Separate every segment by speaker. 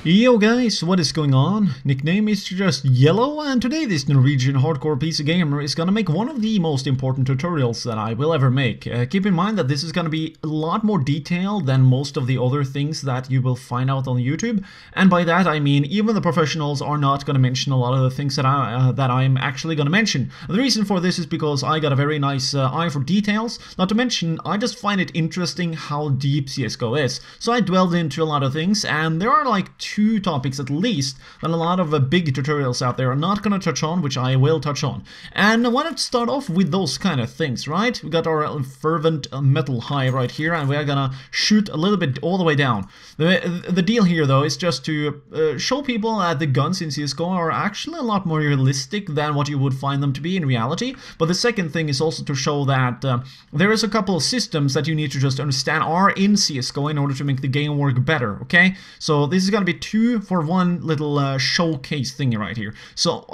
Speaker 1: Yo guys, what is going on? Nickname is just Yellow, and today this Norwegian hardcore PC gamer is gonna make one of the most important tutorials that I will ever make. Keep in mind that this is gonna be a lot more detailed than most of the other things that you will find out on YouTube, and by that I mean even the professionals are not gonna mention a lot of the things that I'm actually gonna mention. The reason for this is because I got a very nice eye for details, not to mention I just find it interesting how deep CSGO is. So I dwelled into a lot of things, and there are like two topics at least that a lot of big tutorials out there are not going to touch on, which I will touch on. And I want to start off with those kind of things, right? We got our fervent metal high right here, and we are going to shoot a little bit all the way down. The deal here though is just to show people that the guns in CSGO are actually a lot more realistic than what you would find them to be in reality. But the second thing is also to show that there is a couple of systems that you need to just understand are in CSGO in order to make the game work better, okay? So this is going to be 2 for 1 little showcase thingy right here. So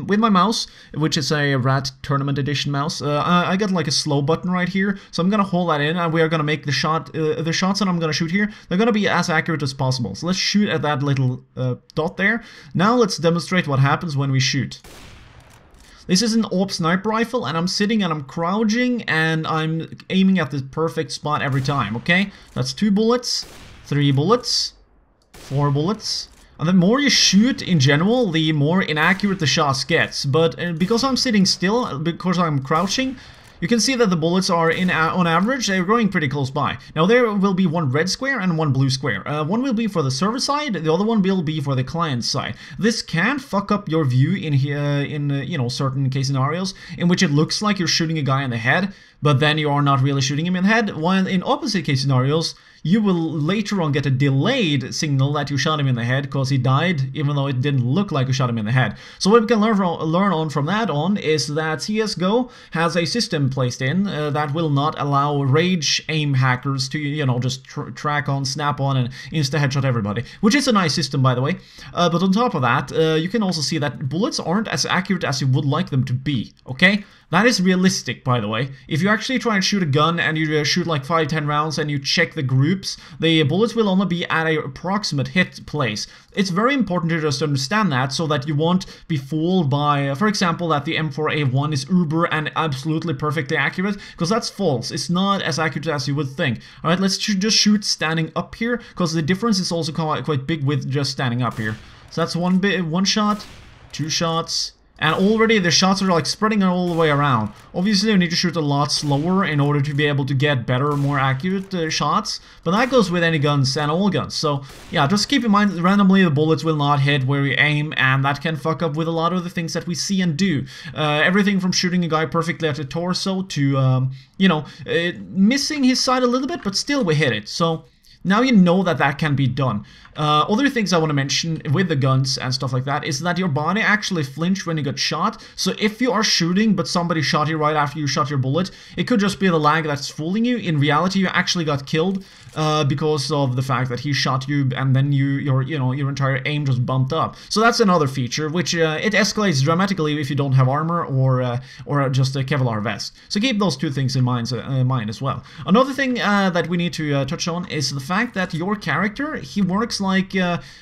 Speaker 1: with my mouse, which is a Rat Tournament Edition mouse, I got like a slow button right here, so I'm gonna hold that in, and we are gonna make the shots that I'm gonna shoot here, they're gonna be as accurate as possible. So let's shoot at that little dot there. Now let's demonstrate what happens when we shoot. This is an AWP sniper rifle, and I'm sitting and I'm crouching and I'm aiming at the perfect spot every time, okay? That's 2 bullets, 3 bullets, 4 bullets. And the more you shoot in general, the more inaccurate the shots gets. But because I'm sitting still, because I'm crouching, you can see that the bullets are, on average, they're going pretty close by. Now there will be 1 red square and 1 blue square. One will be for the server side, the other one will be for the client side. This can fuck up your view in here, you know, certain case scenarios in which it looks like you're shooting a guy in the head, but then you are not really shooting him in the head. While in opposite case scenarios, you will later on get a delayed signal that you shot him in the head because he died, even though it didn't look like you shot him in the head. So what we can learn on from that on is that CSGO has a system placed in that will not allow rage aim hackers to, you know, just track on, snap on, and insta-headshot everybody, which is a nice system, by the way. But on top of that, you can also see that bullets aren't as accurate as you would like them to be, okay? That is realistic, by the way. If you actually try and shoot a gun and you shoot like 5-10 rounds and you check the groups, the bullets will only be at an approximate hit place. It's very important to just understand that so that you won't be fooled by, for example, that the M4A1 is uber and absolutely perfectly accurate, because that's false. It's not as accurate as you would think. Alright, let's just shoot standing up here, because the difference is also quite big with just standing up here. So that's one shot, 2 shots. And already the shots are like spreading all the way around. Obviously you need to shoot a lot slower in order to be able to get better, more accurate shots. But that goes with any guns and all guns. So yeah, just keep in mind randomly the bullets will not hit where you aim, and that can fuck up with a lot of the things that we see and do. Everything from shooting a guy perfectly at the torso to, you know, missing his side a little bit, but still we hit it. So now you know that that can be done. Other things I want to mention with the guns and stuff like that is that your body actually flinched when you got shot. So if you are shooting but somebody shot you right after you shot your bullet, it could just be the lag that's fooling you. In reality, you actually got killed because of the fact that he shot you, and then your entire aim just bumped up. So that's another feature, which it escalates dramatically if you don't have armor or just a Kevlar vest. So keep those two things in mind as well. Another thing that we need to touch on is the fact that your character, he works like,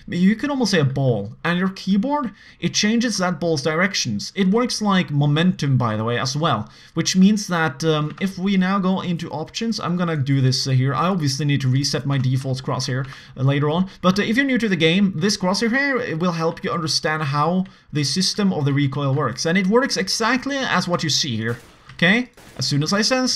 Speaker 1: you could almost say a ball, and your keyboard, it changes that ball's directions. It works like momentum, by the way, as well, which means that if we now go into options, I'm gonna do this here. I obviously need to reset my default crosshair later on, but if you're new to the game, this crosshair here will help you understand how the system of the recoil works, and it works exactly as what you see here. Okay, as soon as I stand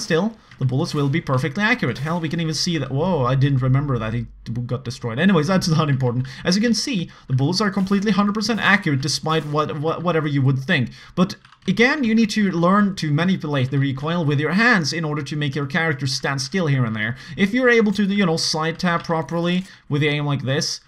Speaker 1: still, the bullets will be perfectly accurate. Hell, we can even see that. Whoa, I didn't remember that he got destroyed. Anyways, that's not important. As you can see, the bullets are completely 100% accurate despite whatever you would think. But again, you need to learn to manipulate the recoil with your hands in order to make your character stand still here and there. If you're able to, you know, side tap properly with the aim like this,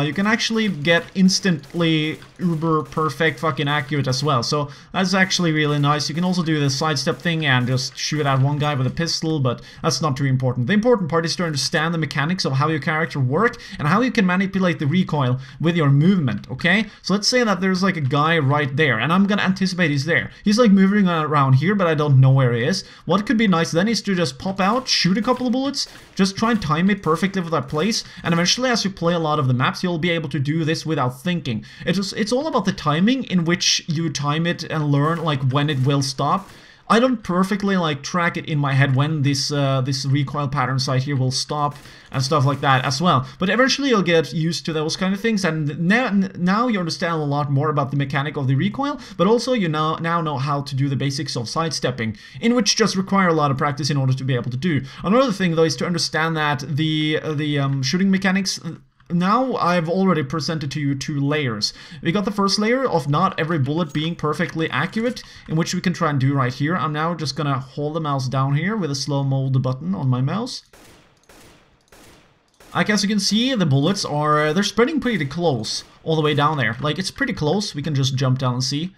Speaker 1: you can actually get instantly uber perfect fucking accurate as well. So that's actually really nice. You can also do the sidestep thing and just shoot at one guy with a pistol, but that's not too important. The important part is to understand the mechanics of how your character work and how you can manipulate the recoil with your movement, okay? So let's say that there's like a guy right there, and I'm gonna anticipate he's there. He's like moving around here, but I don't know where he is. What could be nice then is to just pop out, shoot a couple of bullets, just try and time it perfectly for that place, and eventually as you play a lot of the map, perhaps you'll be able to do this without thinking. It's all about the timing in which you time it and learn like when it will stop. I don't perfectly like track it in my head when this recoil pattern sight here will stop and stuff like that as well. But eventually you'll get used to those kind of things, and now you understand a lot more about the mechanic of the recoil, but also you now know how to do the basics of sidestepping, in which just require a lot of practice in order to be able to do. Another thing though is to understand that the shooting mechanics. Now I've already presented to you 2 layers. We got the first layer of not every bullet being perfectly accurate, in which we can try and do right here. I'm now just gonna hold the mouse down here with a slow mode button on my mouse. Like as you can see, the bullets are, they're spreading pretty close all the way down there. Like it's pretty close, we can just jump down and see.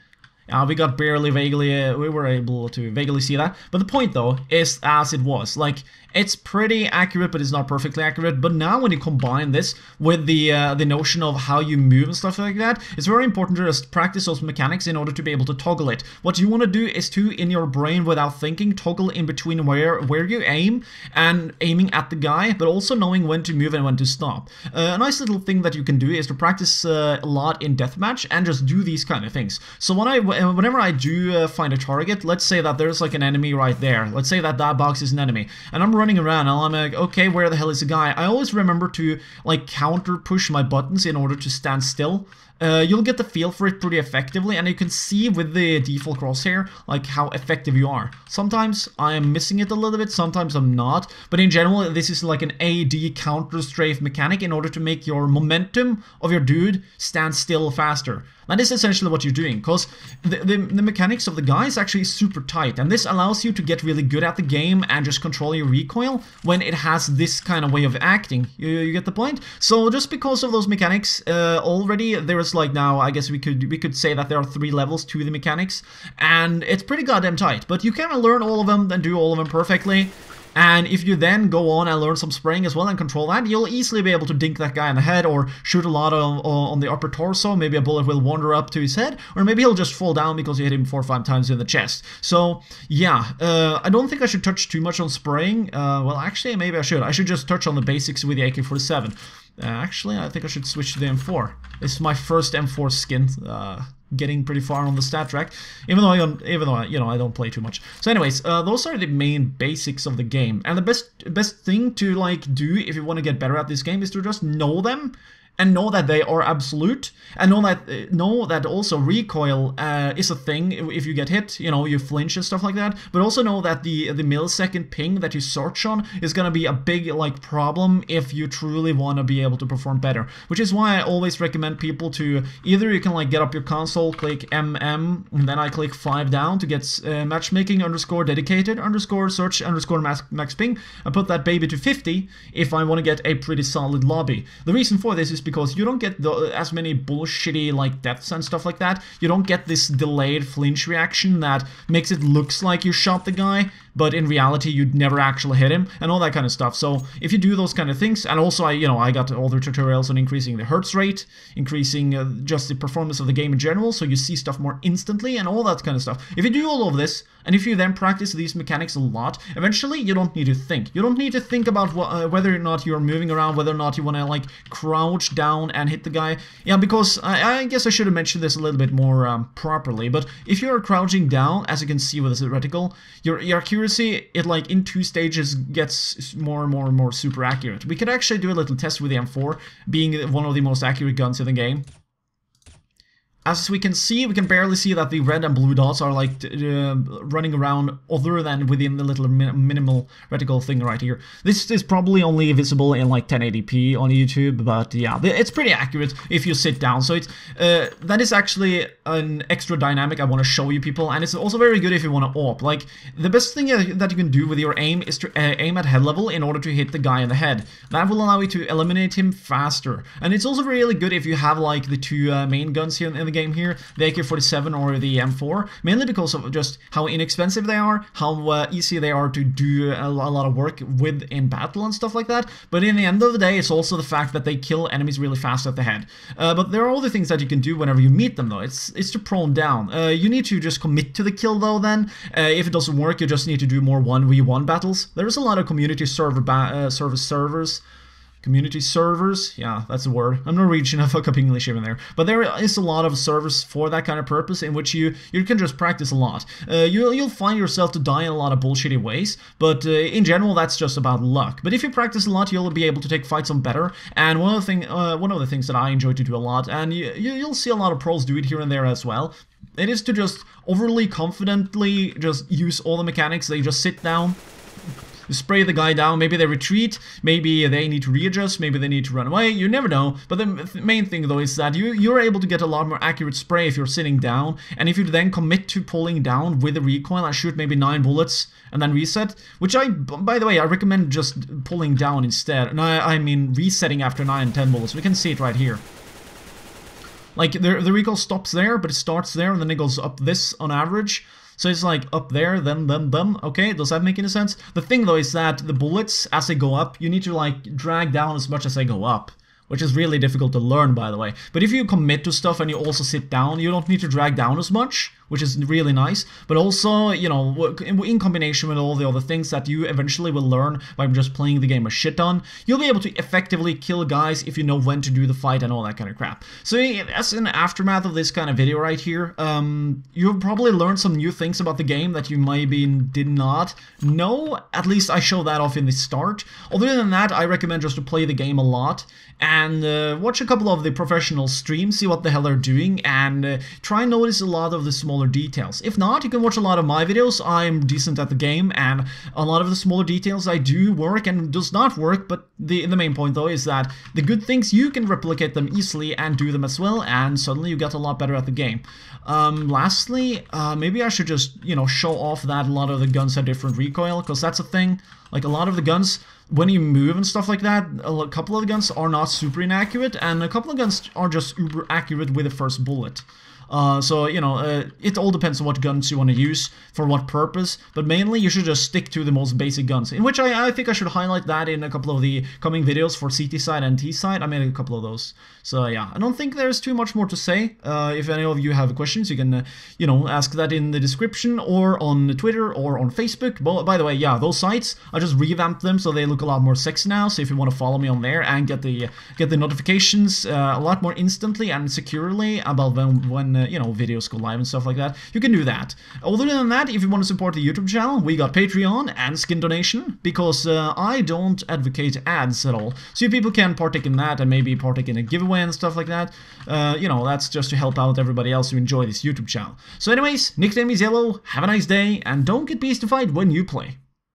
Speaker 1: We got barely vaguely, we were able to vaguely see that. But the point though is as it was, like it's pretty accurate, but it's not perfectly accurate. But now when you combine this with the notion of how you move and stuff like that, it's very important to just practice those mechanics in order to be able to toggle it. What you want to do is to, in your brain without thinking, toggle in between where you aim and aiming at the guy, but also knowing when to move and when to stop. A nice little thing that you can do is to practice a lot in deathmatch and just do these kind of things. So whenever I do find a target, let's say that there's like an enemy right there. Let's say that box is an enemy, and I'm running around and I'm like, okay, where the hell is the guy? I always remember to like counter push my buttons in order to stand still. You'll get the feel for it pretty effectively, and you can see with the default crosshair like how effective you are. Sometimes I am missing it a little bit, sometimes I'm not, but in general this is like an AD counter strafe mechanic in order to make your momentum of your dude stand still faster. That is essentially what you're doing, because the mechanics of the guy is actually super tight, and this allows you to get really good at the game and just control your recoil when it has this kind of way of acting. You get the point? So just because of those mechanics, already there is like now, I guess we could say that there are 3 levels to the mechanics, and it's pretty goddamn tight, but you can learn all of them and do all of them perfectly. And if you then go on and learn some spraying as well and control that, you'll easily be able to dink that guy in the head or shoot a lot on the upper torso. Maybe a bullet will wander up to his head, or maybe he'll just fall down because you hit him 4 or 5 times in the chest. So yeah, I don't think I should touch too much on spraying. Well, actually, maybe I should. I should just touch on the basics with the AK-47. Actually, I think I should switch to the M4. This is my first M4 skin. Getting pretty far on the stat track, even though you know I don't play too much. So anyways, those are the main basics of the game, and the best thing to like do if you want to get better at this game is to just know them. And know that they are absolute, and know that also recoil is a thing. If you get hit, you know, you flinch and stuff like that. But also know that the millisecond ping that you search on is gonna be a big like problem if you truly want to be able to perform better. Which is why I always recommend people to either you can like get up your console, click MM, and then I click 5 down to get matchmaking _ dedicated _ search _ max ping. I put that baby to 50 if I want to get a pretty solid lobby. The reason for this is because you don't get as many bullshitty like deaths and stuff like that. You don't get this delayed flinch reaction that makes it looks like you shot the guy, but in reality you'd never actually hit him, and all that kind of stuff. So if you do those kind of things, and also I got all the tutorials on increasing the hertz rate, increasing just the performance of the game in general, so you see stuff more instantly and all that kind of stuff. If you do all of this, and if you then practice these mechanics a lot, eventually you don't need to think. You don't need to think about whether or not you're moving around, whether or not you want to like crouch down and hit the guy. Yeah, because I guess I should have mentioned this a little bit more properly, but if you're crouching down, as you can see with this reticle, your accuracy, it like in 2 stages gets more and more super accurate. We could actually do a little test with the M4 being one of the most accurate guns in the game. As we can see, we can barely see that the red and blue dots are like running around other than within the little minimal reticle thing right here. This is probably only visible in like 1080p on YouTube, but yeah, it's pretty accurate if you sit down. So it's that is actually an extra dynamic I want to show you people, and it's also very good if you want to AWP. Like the best thing that you can do with your aim is to aim at head level in order to hit the guy in the head. That will allow you to eliminate him faster, and it's also really good if you have like the 2 main guns here in the game here, the AK-47 or the M4, mainly because of just how inexpensive they are, how easy they are to do a lot of work with in battle and stuff like that. But in the end of the day, it's also the fact that they kill enemies really fast at the head. But there are other things that you can do whenever you meet them though. It's to prone down. You need to just commit to the kill though then. If it doesn't work, you just need to do more 1v1 battles. There's a lot of community servers community servers. Yeah, that's a word. I'm Norwegian, I fuck up English even there. But there is a lot of servers for that kind of purpose in which you can just practice a lot. You'll find yourself to die in a lot of bullshitty ways, but in general that's just about luck. But if you practice a lot, you'll be able to take fights on better. And one of the things that I enjoy to do a lot, and you'll see a lot of pros do it here and there as well, it is to just overly confidently just use all the mechanics. They just sit down, spray the guy down, maybe they retreat, maybe they need to readjust, maybe they need to run away, you never know. But the main thing though is that you're able to get a lot more accurate spray if you're sitting down, and if you then commit to pulling down with a recoil and shoot maybe 9 bullets and then reset, which by the way, I recommend just pulling down instead. And I mean resetting after 9 and 10 bullets. We can see it right here. Like the recoil stops there, but it starts there and then it goes up this on average. So it's like up there, then, okay, does that make any sense? The thing though is that the bullets, as they go up, you need to like drag down as much as they go up, which is really difficult to learn, by the way. But if you commit to stuff and you also sit down, you don't need to drag down as much, which is really nice. But also, you know, in combination with all the other things that you eventually will learn by just playing the game a shit ton, you'll be able to effectively kill guys if you know when to do the fight and all that kind of crap. So as an aftermath of this kind of video right here, you'll probably learn some new things about the game that you maybe did not know. At least I show that off in the start. Other than that, I recommend just to play the game a lot and watch a couple of the professional streams, see what the hell they're doing, and try and notice a lot of the smaller details. If not, you can watch a lot of my videos. I'm decent at the game, and a lot of the smaller details I do work and does not work, but the main point though is that the good things, you can replicate them easily and do them as well, and suddenly you get a lot better at the game. Lastly, maybe I should just, you know, show off that a lot of the guns have different recoil, because that's a thing. Like a lot of the guns, when you move and stuff like that, a couple of the guns are not super inaccurate, and a couple of guns are just uber accurate with the first bullet. So, you know, it all depends on what guns you want to use, for what purpose, but mainly you should just stick to the most basic guns, in which I think I should highlight that in a couple of the coming videos for CT side and T side. I made a couple of those. So yeah, I don't think there's too much more to say. If any of you have questions, you can, you know, ask that in the description, or on Twitter, or on Facebook. But by the way, yeah, those sites, I just revamped them so they look a lot more sexy now, so if you want to follow me on there and get the notifications a lot more instantly and securely about when you know, videos go live and stuff like that, you can do that. Other than that, if you want to support the YouTube channel, we got Patreon and skin donation, because I don't advocate ads at all. So if people can partake in that and maybe partake in a giveaway and stuff like that, you know, that's just to help out everybody else who enjoy this YouTube channel. So anyways, nickname is Yellow, have a nice day, and don't get beastified when you play.